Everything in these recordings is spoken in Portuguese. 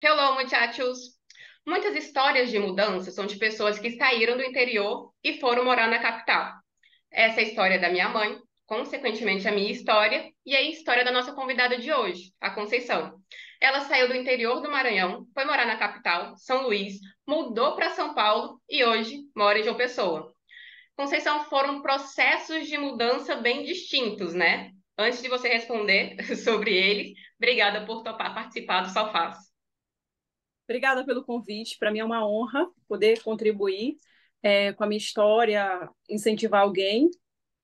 Hello, muchachos! Muitas histórias de mudança são de pessoas que saíram do interior e foram morar na capital. Essa é a história da minha mãe, consequentemente a minha história, e a história da nossa convidada de hoje, a Conceição. Ela saiu do interior do Maranhão, foi morar na capital, São Luís, mudou para São Paulo e hoje mora em João Pessoa. Conceição, foram processos de mudança bem distintos, né? Antes de você responder sobre eles, obrigada por topar participar do Sofás. Obrigada pelo convite. Para mim é uma honra poder contribuir com a minha história, incentivar alguém.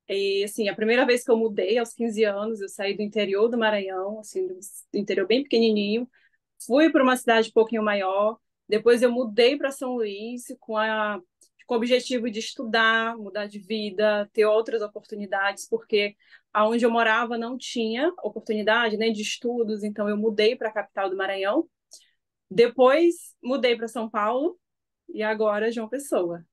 E, assim, a primeira vez que eu mudei, aos 15 anos, eu saí do interior do Maranhão, assim, do interior bem pequenininho, fui para uma cidade um pouquinho maior. Depois eu mudei para São Luís com o objetivo de estudar, mudar de vida, ter outras oportunidades, porque aonde eu morava não tinha oportunidade, nem de estudos, então eu mudei para a capital do Maranhão. Depois mudei para São Paulo e agora João Pessoa.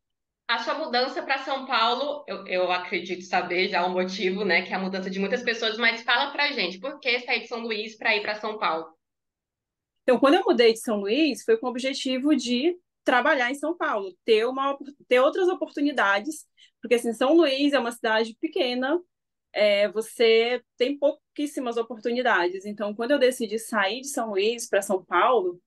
A sua mudança para São Paulo, eu acredito saber já o motivo, né? Que é a mudança de muitas pessoas, mas fala pra gente, por que sair de São Luís para ir para São Paulo? Então, quando eu mudei de São Luís, foi com o objetivo de trabalhar em São Paulo, ter outras oportunidades, porque assim, São Luís é uma cidade pequena, você tem pouquíssimas oportunidades. Então, quando eu decidi sair de São Luís para São Paulo,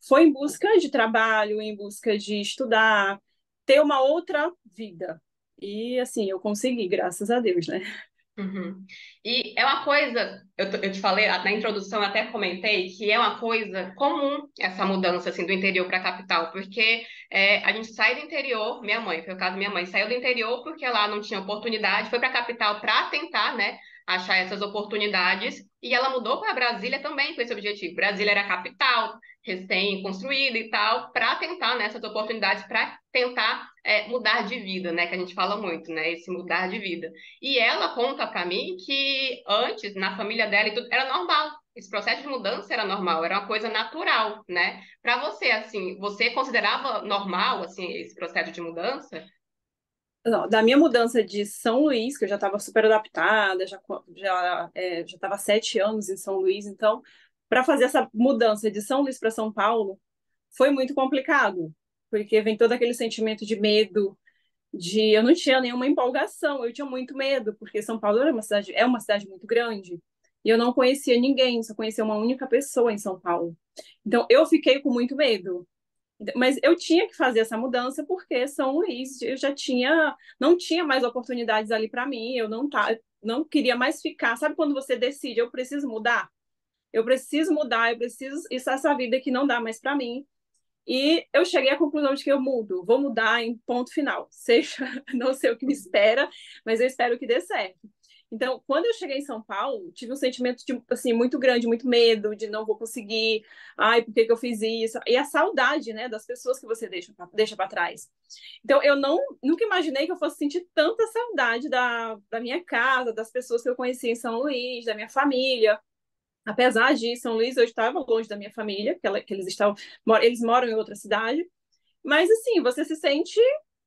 foi em busca de trabalho, em busca de estudar, ter uma outra vida. E assim, eu consegui, graças a Deus, né? Uhum. E é uma coisa, eu te falei na introdução, eu até comentei que é uma coisa comum essa mudança assim do interior para a capital, porque a gente sai do interior, minha mãe, foi o caso da minha mãe, saiu do interior porque lá não tinha oportunidade, foi para a capital para tentar, né, achar essas oportunidades, e ela mudou para Brasília também com esse objetivo. Brasília era a capital, recém-construída e tal, para tentar nessas oportunidades, para tentar mudar de vida, né, que a gente fala muito, né, esse mudar de vida. E ela conta pra mim que antes, na família dela e tudo, era normal. Esse processo de mudança era normal, era uma coisa natural, né? Pra você, assim, você considerava normal, assim, esse processo de mudança? Não, da minha mudança de São Luís, que eu já estava super adaptada, já estava há 7 anos em São Luís, então, para fazer essa mudança de São Luís para São Paulo, foi muito complicado, porque vem todo aquele sentimento de medo, eu não tinha nenhuma empolgação, eu tinha muito medo, porque São Paulo é uma cidade muito grande, e eu não conhecia ninguém, só conhecia uma única pessoa em São Paulo. Então, eu fiquei com muito medo. Mas eu tinha que fazer essa mudança porque São Luís eu já tinha, não tinha mais oportunidades ali para mim, não queria mais ficar. Sabe quando você decide, eu preciso mudar? Eu preciso mudar, eu preciso isso essa vida que não dá mais para mim. E eu cheguei à conclusão de que eu mudo, vou mudar em ponto final. Seja, não sei o que me espera, mas eu espero que dê certo. Então, quando eu cheguei em São Paulo, tive um sentimento de, assim, muito grande, muito medo de não vou conseguir. Ai, por que que eu fiz isso? E a saudade, né, das pessoas que você deixa para trás. Então, eu nunca imaginei que eu fosse sentir tanta saudade da minha casa, das pessoas que eu conheci em São Luís, da minha família. Apesar de São Luís, eu estava longe da minha família, que eles moram em outra cidade, mas assim, você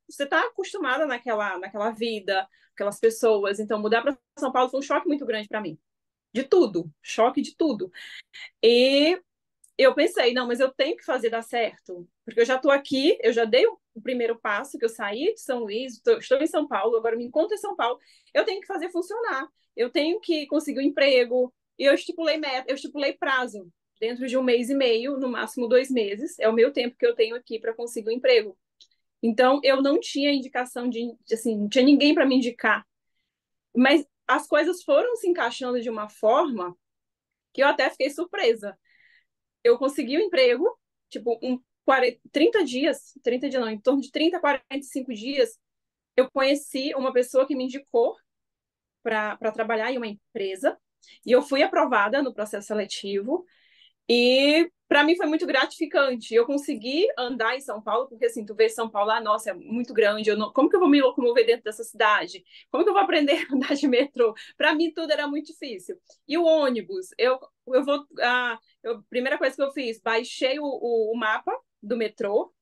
está acostumada naquela vida, aquelas pessoas, então mudar para São Paulo foi um choque muito grande para mim, de tudo, choque de tudo. E eu pensei, não, mas eu tenho que fazer dar certo, porque eu já estou aqui, eu já dei o primeiro passo, que eu saí de São Luís, estou em São Paulo, agora me encontro em São Paulo, eu tenho que fazer funcionar, eu tenho que conseguir um emprego, e eu estipulei meta, eu estipulei prazo, dentro de 1 mês e meio, no máximo 2 meses, é o meu tempo que eu tenho aqui para conseguir um emprego. Então, eu não tinha indicação assim, não tinha ninguém para me indicar, mas as coisas foram se encaixando de uma forma que eu até fiquei surpresa. Eu consegui o emprego, tipo, 30 dias, 30 dias não, em torno de 30 a 45 dias, eu conheci uma pessoa que me indicou para trabalhar em uma empresa, e eu fui aprovada no processo seletivo, e para mim foi muito gratificante. Eu consegui andar em São Paulo, porque assim, tu vê São Paulo, ah, nossa, é muito grande, como que eu vou me locomover dentro dessa cidade? Como que eu vou aprender a andar de metrô? Para mim tudo era muito difícil. E o ônibus, eu vou, primeira coisa que eu fiz, baixei o mapa do metrô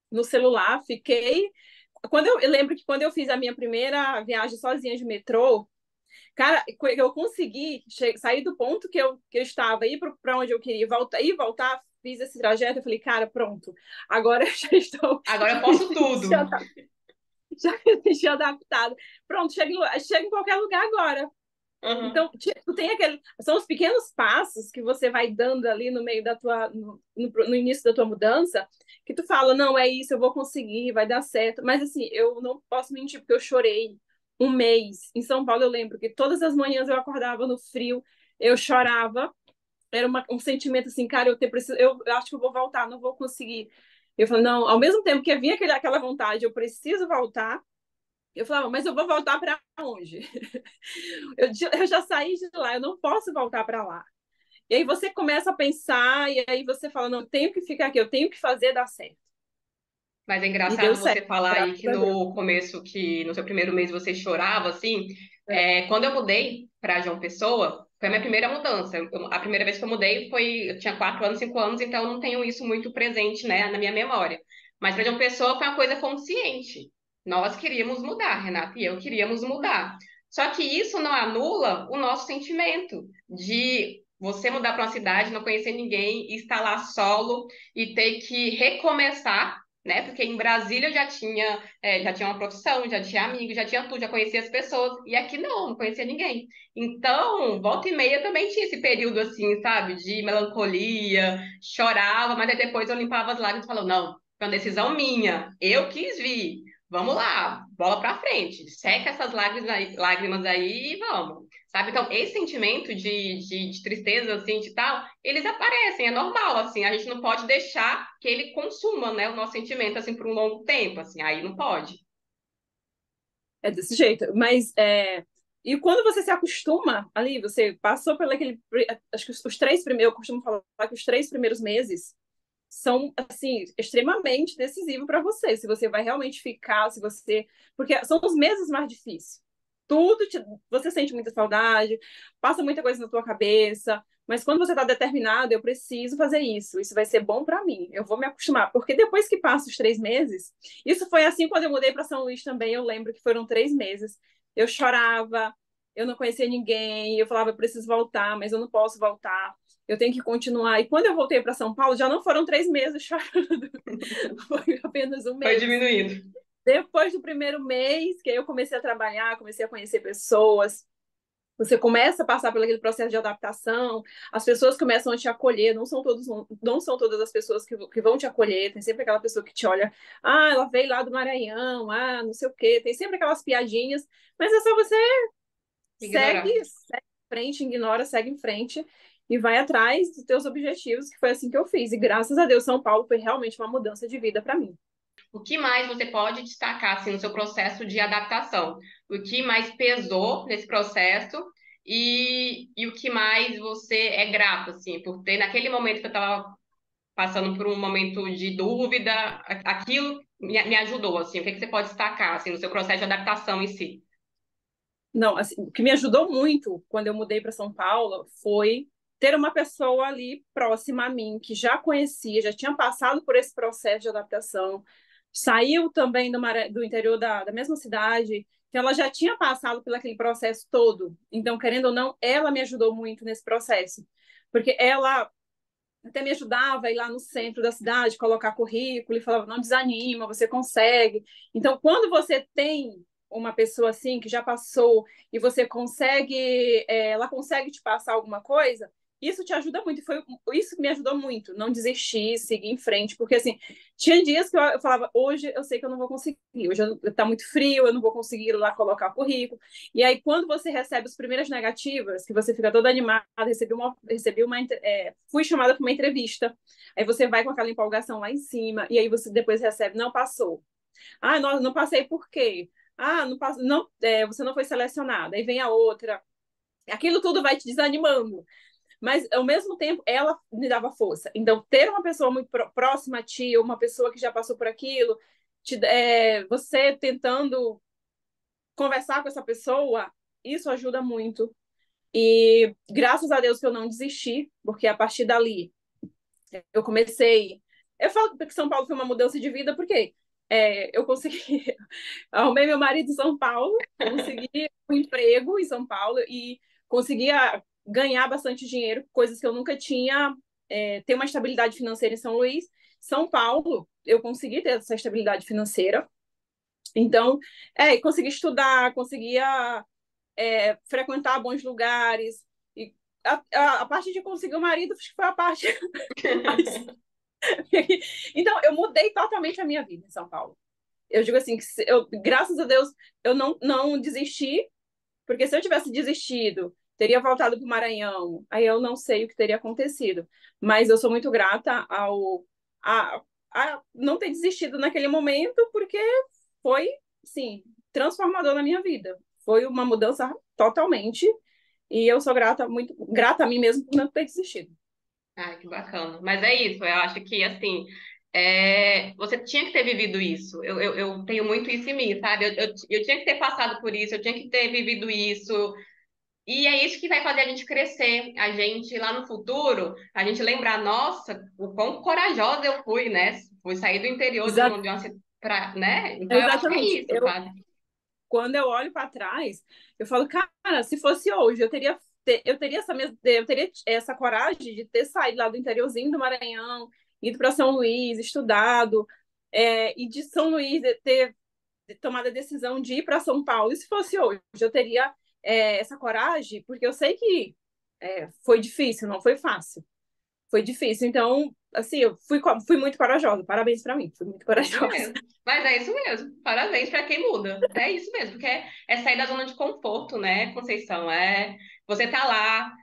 no celular, eu lembro que quando eu fiz a minha primeira viagem sozinha de metrô, cara, eu consegui sair do ponto que eu estava, ir para onde eu queria, voltar e voltar. fiz esse trajeto, eu falei, cara, pronto, agora eu já estou Agora eu posso tudo. já me senti adaptada. Pronto, chega em qualquer lugar agora. Uhum. Então, tipo, tem aquele, são os pequenos passos que você vai dando ali no meio da tua, no início da tua mudança, que tu fala, não, é isso, eu vou conseguir, vai dar certo. Mas assim, eu não posso mentir, porque eu chorei um mês. Em São Paulo, eu lembro que todas as manhãs eu acordava no frio, eu chorava, era um sentimento assim, cara, eu acho que eu vou voltar, não vou conseguir. Eu falei, não, ao mesmo tempo que vinha aquela vontade, eu preciso voltar, eu falava, mas eu vou voltar para onde? Eu já saí de lá, eu não posso voltar para lá. E aí você começa a pensar, e aí você fala, não, eu tenho que ficar aqui, eu tenho que fazer dar certo. Mas é E deu engraçado você certo, falar aí graças que a Deus. no começo, que no seu primeiro mês você chorava, assim. É. Quando eu mudei para João Pessoa, foi a minha primeira mudança. A primeira vez que eu mudei eu tinha 4 anos, 5 anos, então eu não tenho isso muito presente, né, na minha memória. Mas para João Pessoa foi uma coisa consciente. Nós queríamos mudar, Renata e eu queríamos mudar. Só que isso não anula o nosso sentimento de você mudar para uma cidade, não conhecer ninguém, estar lá solo e ter que recomeçar, né? Porque em Brasília eu já tinha uma profissão, já tinha amigos, já tinha tudo, já conhecia as pessoas. E aqui não conhecia ninguém. Então, volta e meia também tinha esse período assim, sabe? De melancolia, chorava, mas aí depois eu limpava as lágrimas e falava, não, foi uma decisão minha, eu quis vir. Vamos lá, bola pra frente, seca essas lágrimas aí e vamos. Sabe? Então, esse sentimento de tristeza, assim, de tal, eles aparecem, é normal, assim, a gente não pode deixar que ele consuma, né, o nosso sentimento, assim, por um longo tempo, assim, aí não pode. É desse jeito. E quando você se acostuma ali, você passou pelo aquele. Acho que os 3 primeiros, eu costumo falar que os 3 primeiros meses são, assim, extremamente decisivos para você. Se você vai realmente ficar, se você. Porque são os meses mais difíceis. Tudo, você sente muita saudade, passa muita coisa na tua cabeça, mas quando você está determinado, eu preciso fazer isso vai ser bom para mim, eu vou me acostumar, porque depois que passa os 3 meses, isso foi assim quando eu mudei para São Luís também, eu lembro que foram 3 meses, eu chorava, eu não conhecia ninguém, eu falava, eu preciso voltar, mas eu não posso voltar, eu tenho que continuar. E quando eu voltei para São Paulo, já não foram 3 meses chorando, foi apenas um Foi mês. diminuindo. Depois do primeiro mês, que eu comecei a trabalhar, comecei a conhecer pessoas, você começa a passar por aquele processo de adaptação, as pessoas começam a te acolher, não são todas as pessoas que vão te acolher, tem sempre aquela pessoa que te olha, ah, ela veio lá do Maranhão, ah, não sei o quê, tem sempre aquelas piadinhas, mas é só você Ignorar. segue em frente, ignora, segue em frente e vai atrás dos teus objetivos, que foi assim que eu fiz. E graças a Deus, São Paulo foi realmente uma mudança de vida para mim. O que mais você pode destacar, assim, no seu processo de adaptação? O que mais pesou nesse processo e o que mais você é grato, assim, por ter, naquele momento que eu estava passando por um momento de dúvida, aquilo me ajudou, assim, o que que você pode destacar, assim, no seu processo de adaptação em si? Não, assim, o que me ajudou muito quando eu mudei para São Paulo foi ter uma pessoa ali próxima a mim, que já conhecia, já tinha passado por esse processo de adaptação, saiu também do interior da mesma cidade, então ela já tinha passado por aquele processo todo. Então, querendo ou não, ela me ajudou muito nesse processo, porque ela até me ajudava a ir lá no centro da cidade, colocar currículo e falava, não desanima, você consegue. Então, quando você tem uma pessoa assim que já passou e você consegue, ela consegue te passar alguma coisa, isso te ajuda muito. E foi isso que me ajudou muito, não desistir, seguir em frente, porque assim, tinha dias que eu falava, hoje eu sei que eu não vou conseguir, hoje está muito frio, eu não vou conseguir ir lá colocar o currículo. E aí, quando você recebe as primeiras negativas, que você fica toda animada, fui chamada para uma entrevista. Aí você vai com aquela empolgação lá em cima, e aí você depois recebe, não passou. Ah, não passei por quê? Ah, não, não, você não foi selecionada. Aí vem a outra. Aquilo tudo vai te desanimando. Mas, ao mesmo tempo, ela me dava força. Então, ter uma pessoa muito próxima a ti, uma pessoa que já passou por aquilo, você tentando conversar com essa pessoa, isso ajuda muito. E graças a Deus que eu não desisti, porque a partir dali eu comecei. Eu falo que São Paulo foi uma mudança de vida, porque eu consegui. Arrumei meu marido em São Paulo, consegui um emprego em São Paulo e conseguia ganhar bastante dinheiro, coisas que eu nunca tinha ter uma estabilidade financeira em São Luís. São Paulo, eu consegui ter essa estabilidade financeira. Então, consegui estudar, conseguia frequentar bons lugares. E a parte de conseguir o marido, acho que foi a parte mais... Então, eu mudei totalmente a minha vida em São Paulo. Eu digo assim, que graças a Deus, eu não desisti, porque se eu tivesse desistido, teria voltado para o Maranhão, aí eu não sei o que teria acontecido. Mas eu sou muito grata a, a não ter desistido naquele momento, porque foi, sim, transformador na minha vida. Foi uma mudança totalmente, e eu sou grata, muito grata a mim mesmo por não ter desistido. Ai, que bacana. Mas é isso, eu acho que, assim, você tinha que ter vivido isso. Eu tenho muito isso em mim, sabe? Eu tinha que ter passado por isso, eu tinha que ter vivido isso. E é isso que vai fazer a gente crescer. A gente, lá no futuro, a gente lembrar, nossa, o quão corajosa eu fui, né? Fui sair do interior Exa né? Então, eu acho que é exatamente. isso, sabe? Quando eu olho para trás, eu falo, cara, se fosse hoje, eu teria essa coragem de ter saído lá do interiorzinho do Maranhão, ido para São Luís, estudado, e de São Luís ter tomado a decisão de ir para São Paulo. E se fosse hoje, eu teria essa coragem, porque eu sei que foi difícil, não foi fácil. Foi difícil. Então, assim, eu fui muito corajosa. Parabéns para mim, fui muito É isso corajosa. mesmo. Mas é isso mesmo. Parabéns para quem muda. É isso mesmo, porque é sair da zona de conforto, né, Conceição? Você tá lá,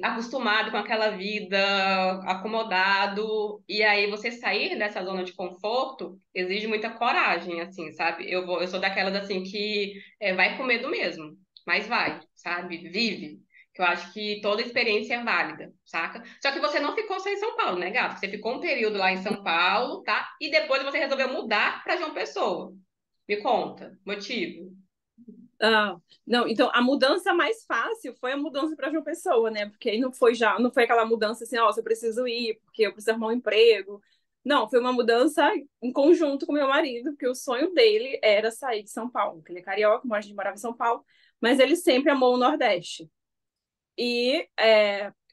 acostumado com aquela vida, acomodado, e aí você sair dessa zona de conforto exige muita coragem, assim, sabe? Eu sou daquelas assim que vai com medo mesmo, mas vai, sabe? Vive. Que eu acho que toda experiência é válida, saca? Só que você não ficou só em São Paulo, né, gato? Você ficou um período lá em São Paulo, tá? E depois você resolveu mudar para João Pessoa. Me conta, motivo. Ah, não, então a mudança mais fácil foi a mudança para João Pessoa, né? Porque aí não foi aquela mudança assim, ó, eu preciso ir, porque eu preciso arrumar um emprego. Não, foi uma mudança em conjunto com meu marido, porque o sonho dele era sair de São Paulo, porque ele é carioca, mas a gente morava em São Paulo, mas ele sempre amou o Nordeste. E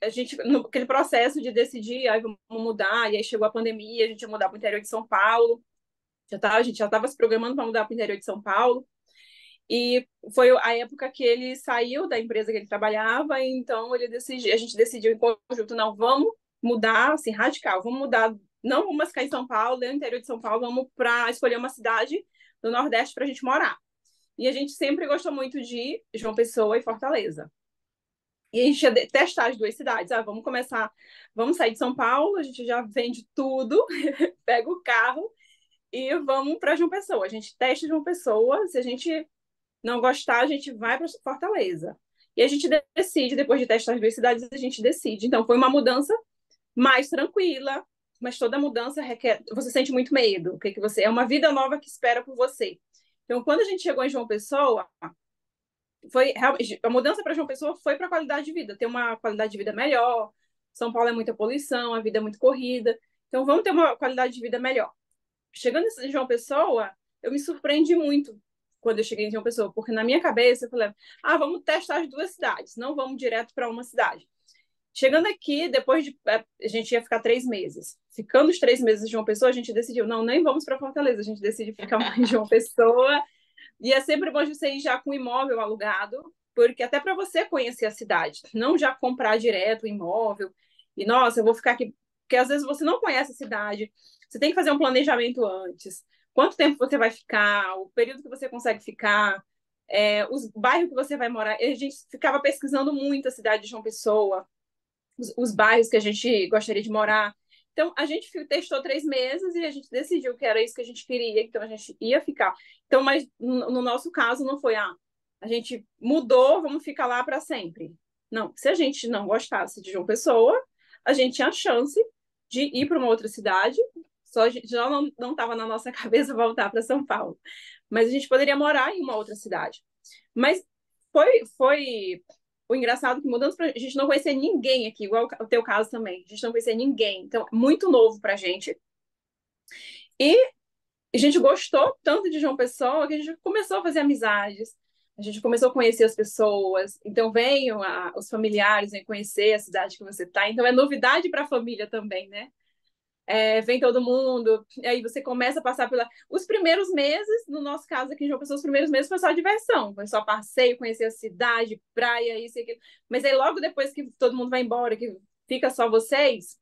a gente, naquele processo de decidir, aí vamos mudar, e aí chegou a pandemia, a gente ia mudar para o interior de São Paulo, a gente já estava se programando para mudar para o interior de São Paulo. E foi a época que ele saiu da empresa que ele trabalhava, então a gente decidiu em conjunto, não, vamos mudar, assim, radical, vamos mudar, não vamos ficar em São Paulo, no interior de São Paulo, vamos para escolher uma cidade do Nordeste para a gente morar. E a gente sempre gostou muito de João Pessoa e Fortaleza. E a gente ia testar as duas cidades. Vamos começar, vamos sair de São Paulo, a gente já vende tudo, pega o carro e vamos para João Pessoa. A gente testa João Pessoa, se a gente não gostar, a gente vai para Fortaleza. E a gente decide, depois de testar as duas cidades, a gente decide. Então, foi uma mudança mais tranquila, mas toda mudança requer. Você sente muito medo. O que que você. É uma vida nova que espera por você. Então, quando a gente chegou em João Pessoa, a mudança para João Pessoa foi para a qualidade de vida, ter uma qualidade de vida melhor. São Paulo é muita poluição, a vida é muito corrida. Então, vamos ter uma qualidade de vida melhor. Chegando em João Pessoa, eu me surpreendi muito quando eu cheguei em João Pessoa, porque na minha cabeça eu falei, vamos testar as duas cidades, não vamos direto para uma cidade. Chegando aqui, a gente ia ficar 3 meses. Ficando os 3 meses em João Pessoa, a gente decidiu, não, nem vamos para Fortaleza, a gente decidiu ficar mais em João Pessoa. E é sempre bom você ir já com o imóvel alugado, porque até para você conhecer a cidade, não já comprar direto o imóvel. E, nossa, eu vou ficar aqui. Porque às vezes você não conhece a cidade, você tem que fazer um planejamento antes. Quanto tempo você vai ficar, o período que você consegue ficar, os bairros que você vai morar. A gente ficava pesquisando muito a cidade de João Pessoa, os bairros que a gente gostaria de morar. Então, a gente testou 3 meses e a gente decidiu que era isso que a gente queria, então a gente ia ficar. Então, mas no nosso caso, não foi, a gente mudou, vamos ficar lá para sempre. Não, se a gente não gostasse de João Pessoa, a gente tinha a chance de ir para uma outra cidade, só já não estava na nossa cabeça voltar para São Paulo. Mas a gente poderia morar em uma outra cidade. Mas foi o engraçado é que mudando pra... a gente não conhecia ninguém aqui, igual o teu caso também. A gente não conhecia ninguém. Então, muito novo pra gente. E a gente gostou tanto de João Pessoa que a gente começou a fazer amizades. a gente começou a conhecer as pessoas, então venham os familiares, vêm conhecer a cidade que você está, então é novidade para a família também, né? Vem todo mundo, e aí você começa a passar pela. Os primeiros meses, no nosso caso aqui em João Pessoa, os primeiros meses foi só diversão, foi só passeio, conhecer a cidade, praia, isso e aquilo. Mas aí logo depois que todo mundo vai embora, que fica só vocês,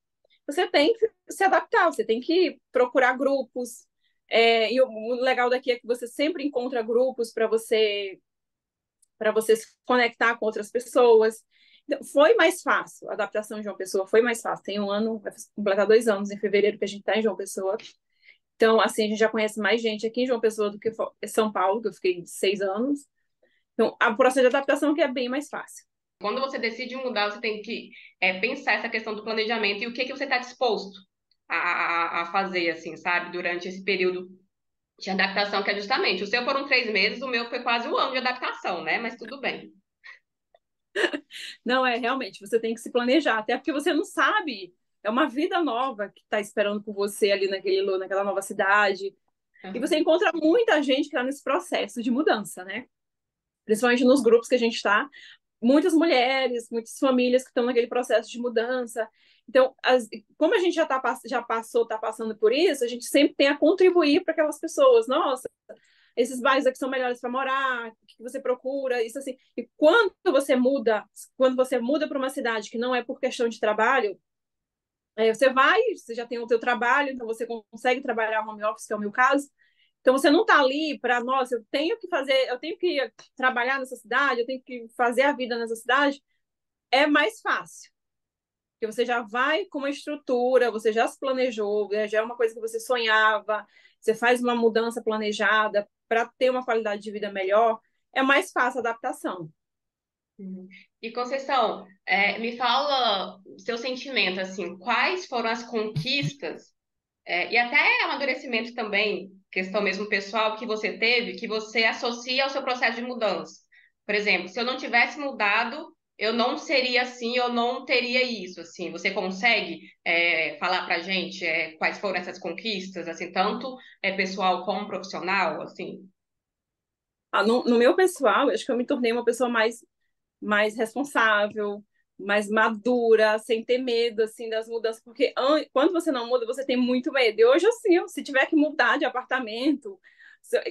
você tem que se adaptar, você tem que procurar grupos. E o legal daqui é que você sempre encontra grupos para você se conectar com outras pessoas. Então, foi mais fácil, a adaptação de uma pessoa foi mais fácil. Tem um ano, vai completar 2 anos em fevereiro que a gente está em João Pessoa. Então, assim, a gente já conhece mais gente aqui em João Pessoa do que em São Paulo, que eu fiquei 6 anos. Então, o processo de adaptação que é bem mais fácil. Quando você decide mudar, você tem que pensar essa questão do planejamento e o que que você está disposto a fazer, assim, sabe? Durante esse período de adaptação, que é justamente, o seu foram 3 meses, o meu foi quase 1 ano de adaptação, né? Mas tudo bem. Não, realmente, você tem que se planejar, até porque você não sabe, é uma vida nova que está esperando por você ali naquela nova cidade. E você Uhum. encontra muita gente que está nesse processo de mudança, né? Principalmente nos grupos que a gente está, muitas mulheres, muitas famílias que estão naquele processo de mudança. Então, como a gente já passou, está passando por isso, a gente sempre tem a contribuir para aquelas pessoas. Nossa, esses bairros aqui são melhores para morar, o que você procura, isso assim. E quando você muda para uma cidade que não é por questão de trabalho, você já tem o teu trabalho, então você consegue trabalhar home office, que é o meu caso. Então você não está ali para, nossa, eu tenho que trabalhar nessa cidade, eu tenho que fazer a vida nessa cidade. É mais fácil, porque você já vai com uma estrutura, você já se planejou, já é uma coisa que você sonhava, você faz uma mudança planejada para ter uma qualidade de vida melhor, é mais fácil a adaptação. Uhum. E Conceição, me fala o seu sentimento, assim, quais foram as conquistas, e até amadurecimento também, questão mesmo pessoal que você teve, que você associa ao seu processo de mudança. Por exemplo, se eu não tivesse mudado, eu não seria assim, eu não teria isso, assim. Você consegue falar pra gente quais foram essas conquistas, assim, tanto pessoal como profissional, assim? No meu pessoal, eu acho que eu me tornei uma pessoa mais responsável, mais madura, sem ter medo assim das mudanças, porque quando você não muda, você tem muito medo. E hoje assim, se tiver que mudar de apartamento,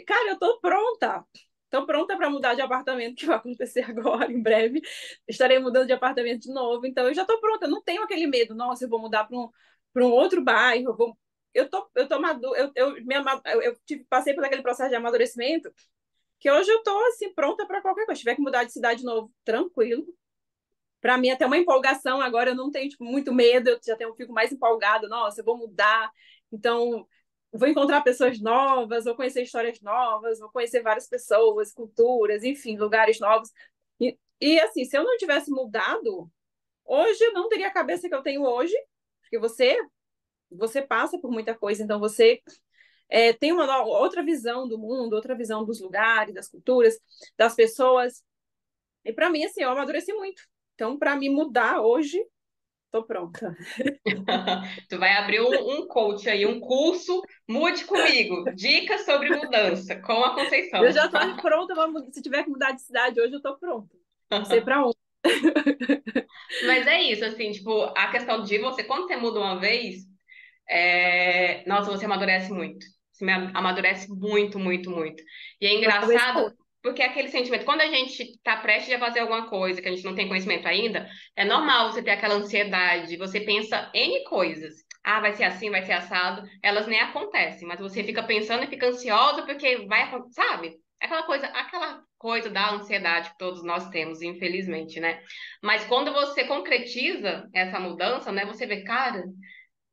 cara, eu tô pronta. Tô pronta para mudar de apartamento, que vai acontecer agora, em breve. Estarei mudando de apartamento de novo, então eu já tô pronta, eu não tenho aquele medo, nossa, eu vou mudar para um outro bairro, eu tô madura, passei por aquele processo de amadurecimento que hoje eu tô assim pronta para qualquer coisa. Se tiver que mudar de cidade de novo, tranquilo. Para mim até uma empolgação agora, eu não tenho tipo, muito medo, fico mais empolgada, nossa, eu vou mudar. Então, vou encontrar pessoas novas, vou conhecer histórias novas, vou conhecer várias pessoas, culturas, enfim, lugares novos. E assim, se eu não tivesse mudado, hoje eu não teria a cabeça que eu tenho hoje, porque você passa por muita coisa, então você tem uma outra visão do mundo, outra visão dos lugares, das culturas, das pessoas. E para mim, assim, eu amadureci muito. Então, para mim mudar hoje, tô pronta. Tu vai abrir um coach aí, um curso, mude comigo, dicas sobre mudança com a Eu Conceição. já tô pronta, se tiver que mudar de cidade hoje, eu tô pronta. Não sei para onde. Mas é isso, assim, tipo, a questão de você, quando você muda uma vez, nossa, você amadurece muito. Você amadurece muito, muito, muito. E é Talvez engraçado, fosse. porque é aquele sentimento, quando a gente tá prestes a fazer alguma coisa que a gente não tem conhecimento ainda, é normal você ter aquela ansiedade, você pensa N coisas. Ah, vai ser assim, vai ser assado. Elas nem acontecem, mas você fica pensando e fica ansiosa porque vai acontecer, sabe? Aquela coisa da ansiedade que todos nós temos, infelizmente, né? Mas quando você concretiza essa mudança, né, você vê, cara,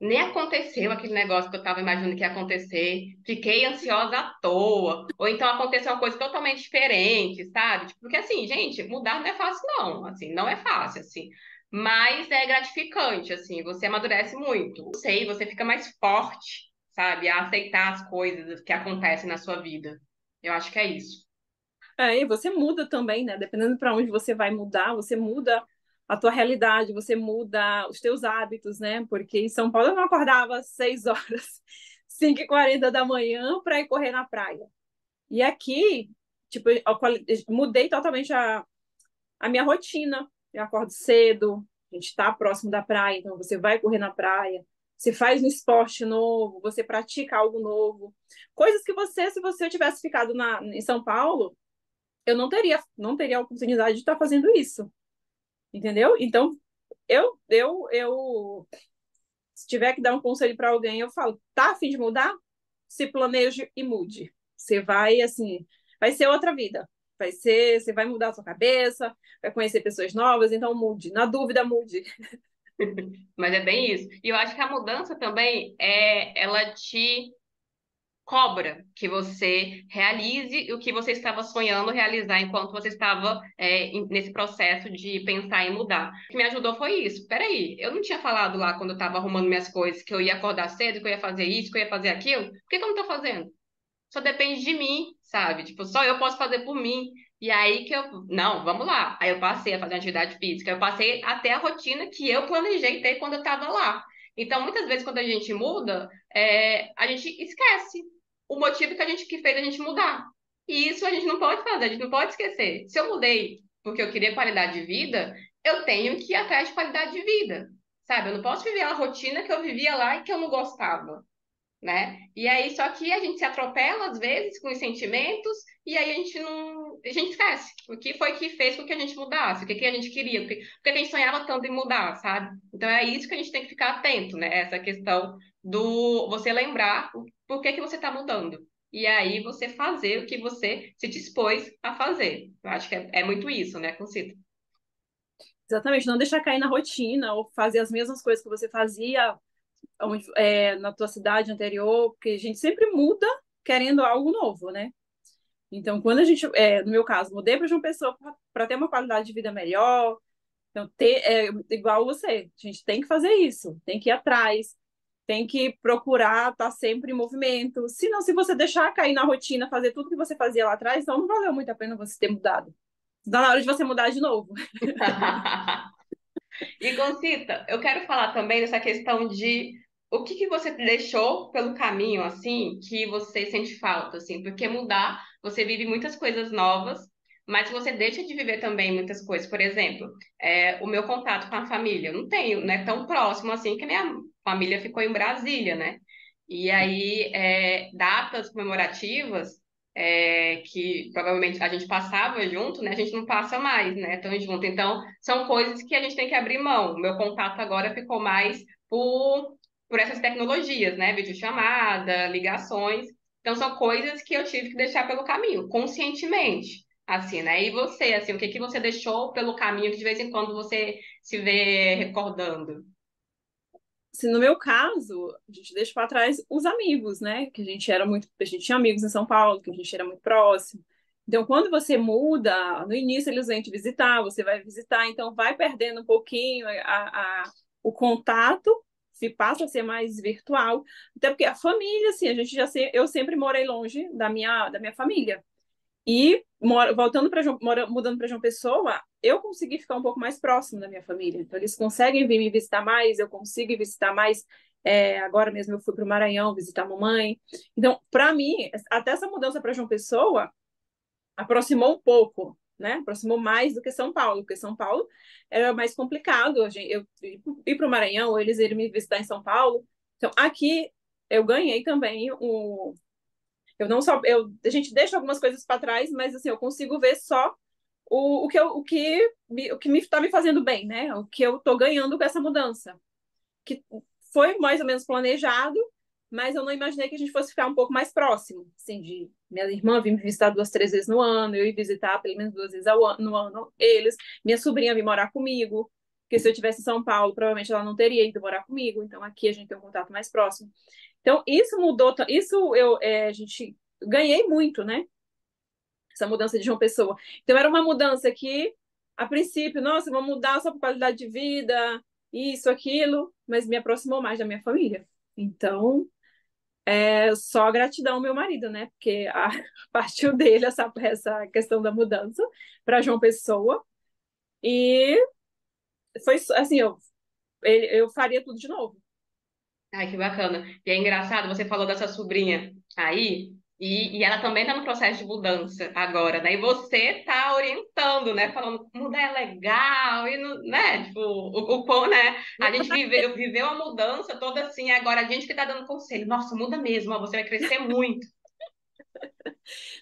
nem aconteceu aquele negócio que eu estava imaginando que ia acontecer. Fiquei ansiosa à toa. Ou então aconteceu uma coisa totalmente diferente, sabe? Tipo, porque assim, gente, mudar não é fácil, não. Assim, não é fácil, assim. Mas é gratificante, assim. Você amadurece muito. Não sei, você fica mais forte, sabe? A aceitar as coisas que acontecem na sua vida. Eu acho que é isso. E você muda também, né? Dependendo para onde você vai mudar, você muda a tua realidade, você muda os teus hábitos, né? Porque em São Paulo eu não acordava às 6 horas, 5h40 da manhã para ir correr na praia. E aqui, tipo, mudei totalmente a minha rotina. Eu acordo cedo, a gente está próximo da praia, então você vai correr na praia, você faz um esporte novo, você pratica algo novo. Coisas que você, se você tivesse ficado em São Paulo, eu não teria a oportunidade de estar fazendo isso, entendeu? Então, se tiver que dar um conselho para alguém, eu falo, tá a fim de mudar? Se planeje e mude. Você vai, assim, vai ser outra vida. Você vai mudar a sua cabeça, vai conhecer pessoas novas, então mude. Na dúvida, mude. Mas é bem isso. E eu acho que a mudança também ela te cobra que você realize o que você estava sonhando realizar enquanto você estava nesse processo de pensar em mudar. O que me ajudou foi isso. Peraí, eu não tinha falado lá quando eu estava arrumando minhas coisas que eu ia acordar cedo, que eu ia fazer isso, que eu ia fazer aquilo. Por que que eu não estou fazendo? Só depende de mim, sabe? Tipo, só eu posso fazer por mim. E aí que eu, não, vamos lá. Aí eu passei a fazer atividade física, eu passei até a rotina que eu planejei ter quando eu estava lá. Então, muitas vezes, quando a gente muda, a gente esquece o motivo que a gente que fez a gente mudar. E isso a gente não pode fazer, a gente não pode esquecer. Se eu mudei porque eu queria qualidade de vida, eu tenho que ir atrás de qualidade de vida, sabe? Eu não posso viver a rotina que eu vivia lá e que eu não gostava, né? E aí, só que a gente se atropela às vezes com os sentimentos e aí a gente não, a gente esquece o que foi que fez com que a gente mudasse, o que que a gente queria, porque a gente sonhava tanto em mudar, sabe? Então é isso que a gente tem que ficar atento, né? Essa questão do você lembrar por que que você está mudando. E aí você fazer o que você se dispôs a fazer. Eu acho que é muito isso, né, Concito? Exatamente, não deixar cair na rotina ou fazer as mesmas coisas que você fazia na tua cidade anterior, porque a gente sempre muda querendo algo novo, né? Então, quando a gente, no meu caso, mudei para João Pessoa para ter uma qualidade de vida melhor, então, igual você, a gente tem que fazer isso, tem que ir atrás, tem que procurar estar sempre em movimento. Se não, se você deixar cair na rotina, fazer tudo que você fazia lá atrás, então não valeu muito a pena você ter mudado. Está na hora de você mudar de novo. E Concita, eu quero falar também dessa questão de o que que você deixou pelo caminho, assim, que você sente falta, assim, porque mudar, você vive muitas coisas novas, mas você deixa de viver também muitas coisas. Por exemplo, o meu contato com a família, eu não tenho, não é tão próximo assim, que minha família ficou em Brasília, né? E aí, datas comemorativas que provavelmente a gente passava junto, né? A gente não passa mais, né? Tão junto. Então, são coisas que a gente tem que abrir mão. O meu contato agora ficou mais por essas tecnologias, né? Videochamada, ligações. Então, são coisas que eu tive que deixar pelo caminho, conscientemente. Assim, né? E você, assim, o que que você deixou pelo caminho que de vez em quando você se vê recordando? Se no meu caso, a gente deixa para trás os amigos, né? A gente tinha amigos em São Paulo, que a gente era muito próximo. Então, quando você muda, no início eles vêm te visitar, você vai visitar, então vai perdendo um pouquinho o contato, se passa a ser mais virtual. Até porque a família, assim, eu sempre morei longe da minha família. E voltando para mudando para João Pessoa, eu consegui ficar um pouco mais próximo da minha família. Então, eles conseguem vir me visitar mais, eu consigo ir visitar mais. Agora mesmo eu fui para o Maranhão visitar a mamãe. Então, para mim, até essa mudança para João Pessoa aproximou um pouco, né? Aproximou mais do que São Paulo, porque São Paulo era mais complicado. Eu ir para o Maranhão, ou eles irem me visitar em São Paulo. Então, aqui eu ganhei também eu não só. A gente deixa algumas coisas para trás, mas assim, eu consigo ver só o que está me fazendo bem, né? O que eu estou ganhando com essa mudança. Que foi mais ou menos planejado, mas eu não imaginei que a gente fosse ficar um pouco mais próximo. Assim, de minha irmã vir me visitar 2, 3 vezes no ano, eu ir visitar pelo menos 2 vezes no ano eles, minha sobrinha vir morar comigo. Porque se eu tivesse em São Paulo, provavelmente ela não teria ido morar comigo. Então aqui a gente tem um contato mais próximo. Então, isso mudou, a gente ganhei muito, né? Essa mudança de João Pessoa. Então, era uma mudança que, a princípio, nossa, vou mudar só por qualidade de vida, isso, aquilo, mas me aproximou mais da minha família. Então, só gratidão ao meu marido, né? Porque partiu dele essa questão da mudança para João Pessoa. E foi assim, eu faria tudo de novo. Ai, que bacana. E é engraçado, você falou dessa sobrinha aí, E ela também está no processo de mudança agora, né? E você está orientando, né? Falando que mudar é legal, e não, né? Tipo, o quão, né? A gente viveu a mudança toda assim, agora a gente que está dando conselho. Nossa, muda mesmo, ó, você vai crescer muito.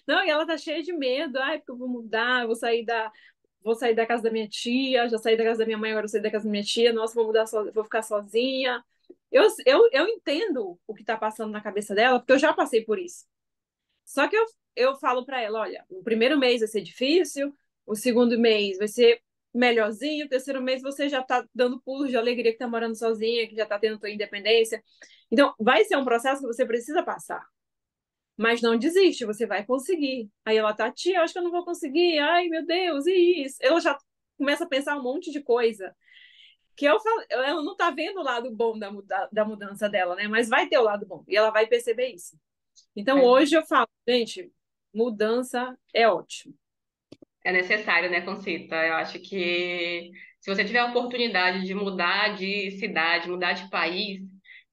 Não, e ela tá cheia de medo. Ai, porque eu vou mudar, eu vou sair da casa da minha tia, já saí da casa da minha mãe, agora eu sair da casa da minha tia, nossa, vou mudar vou ficar sozinha. Eu entendo o que tá passando na cabeça dela, porque eu já passei por isso. Só que eu falo para ela, olha, o primeiro mês vai ser difícil, o segundo mês vai ser melhorzinho, o terceiro mês você já tá dando pulos de alegria que tá morando sozinha, que já tá tendo sua independência. Então, vai ser um processo que você precisa passar. Mas não desiste, você vai conseguir. Aí ela tá, tia, eu acho que eu não vou conseguir. Ai, meu Deus, e isso? Eu já começo a pensar um monte de coisa que eu falo, ela não tá vendo o lado bom da mudança dela, né? Mas vai ter o lado bom e ela vai perceber isso. Então hoje eu falo, gente, mudança é ótimo. É necessário, né, Concita? Eu acho que se você tiver a oportunidade de mudar de cidade, mudar de país,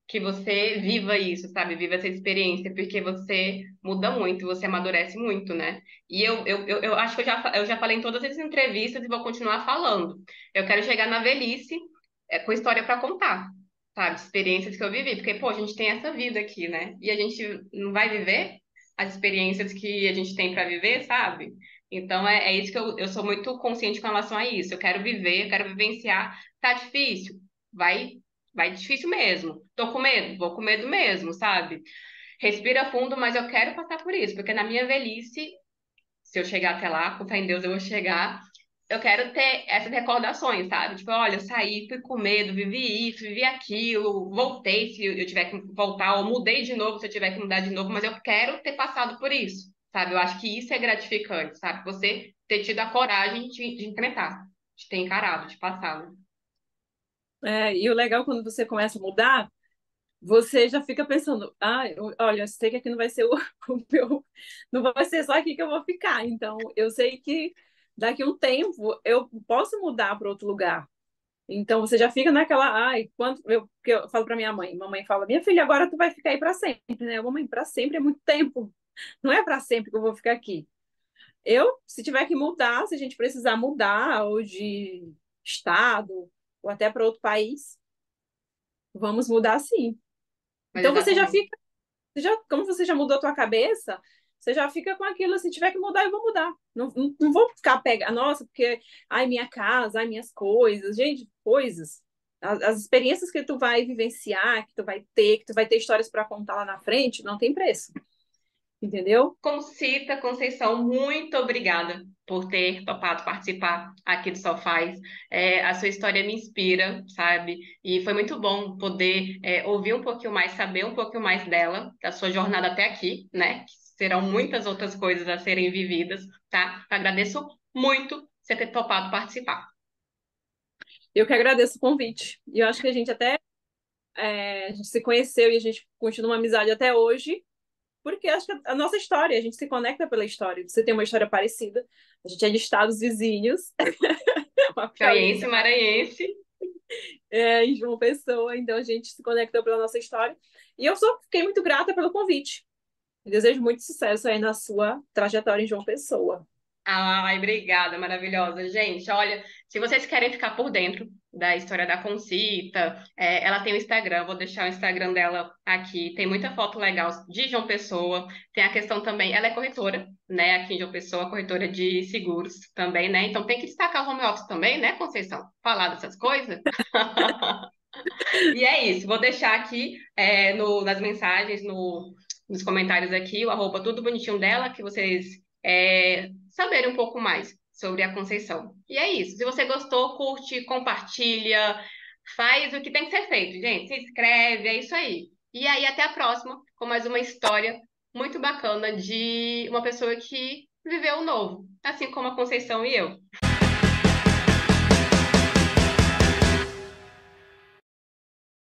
que você viva isso, sabe? Viva essa experiência, porque você muda muito, você amadurece muito, né? E eu acho que eu já falei em todas as entrevistas e vou continuar falando. Eu quero chegar na velhice, com história para contar, sabe? Experiências que eu vivi, porque, pô, a gente tem essa vida aqui, né? E a gente não vai viver as experiências que a gente tem para viver, sabe? Então é isso que eu sou muito consciente com relação a isso. Eu quero viver, eu quero vivenciar. Tá difícil? Vai, vai difícil mesmo. Tô com medo? Vou com medo mesmo, sabe? Respira fundo, mas eu quero passar por isso, porque na minha velhice, se eu chegar até lá, com fé em Deus eu vou chegar, eu quero ter essas recordações, sabe? Tipo, olha, eu saí, fui com medo, vivi isso, vivi aquilo, voltei se eu tiver que voltar, ou mudei de novo se eu tiver que mudar de novo, mas eu quero ter passado por isso, sabe? Eu acho que isso é gratificante, sabe? Você ter tido a coragem de enfrentar, de ter encarado, de passar, né? E o legal quando você começa a mudar, você já fica pensando, olha, eu sei que aqui não vai ser o meu, não vai ser só aqui que eu vou ficar. Então, eu sei que daqui a um tempo eu posso mudar para outro lugar. Então você já fica naquela, porque eu falo para minha mãe, mamãe fala, minha filha, agora tu vai ficar aí para sempre, né? Eu, mamãe, para sempre é muito tempo. Não é para sempre que eu vou ficar aqui. Se tiver que mudar, se a gente precisar mudar ou de estado ou até para outro país, vamos mudar sim. Mas Então você já exatamente. fica, como você já mudou a tua cabeça, você já fica com aquilo, se tiver que mudar, eu vou mudar. Não vou ficar pega, nossa, porque ai minha casa, ai minhas coisas, gente, coisas. As experiências que tu vai vivenciar, que tu vai ter histórias para contar lá na frente, não tem preço. Entendeu? Concita Conceição, muito obrigada por ter topado participar aqui do Sofás. A sua história me inspira, sabe? E foi muito bom poder ouvir um pouquinho mais, saber um pouquinho mais dela, da sua jornada até aqui, né? Serão muitas outras coisas a serem vividas, tá? Agradeço muito você ter topado participar. Eu que agradeço o convite. E eu acho que a gente se conheceu e a gente continua uma amizade até hoje, porque acho que a nossa história, a gente se conecta pela história. Você tem uma história parecida, a gente é de estados vizinhos, uma Piauiense, piauiense maranhense. em João Pessoa, então a gente se conectou pela nossa história. E eu só fiquei muito grata pelo convite. Desejo muito sucesso aí na sua trajetória em João Pessoa. Ai, obrigada, maravilhosa. Gente, olha, se vocês querem ficar por dentro da história da Concita, ela tem o Instagram, vou deixar o Instagram dela aqui. Tem muita foto legal de João Pessoa. Tem a questão também, ela é corretora, né, aqui em João Pessoa, corretora de seguros também, né? Então tem que destacar o home office também, né, Conceição? Falar dessas coisas. E é isso, vou deixar aqui nas mensagens, nos comentários aqui, o arroba tudo bonitinho dela, que vocês saberem um pouco mais sobre a Conceição. E é isso, se você gostou, curte, compartilha, faz o que tem que ser feito, gente. Se inscreve, é isso aí. E aí, até a próxima, com mais uma história muito bacana de uma pessoa que viveu o novo, assim como a Conceição e eu.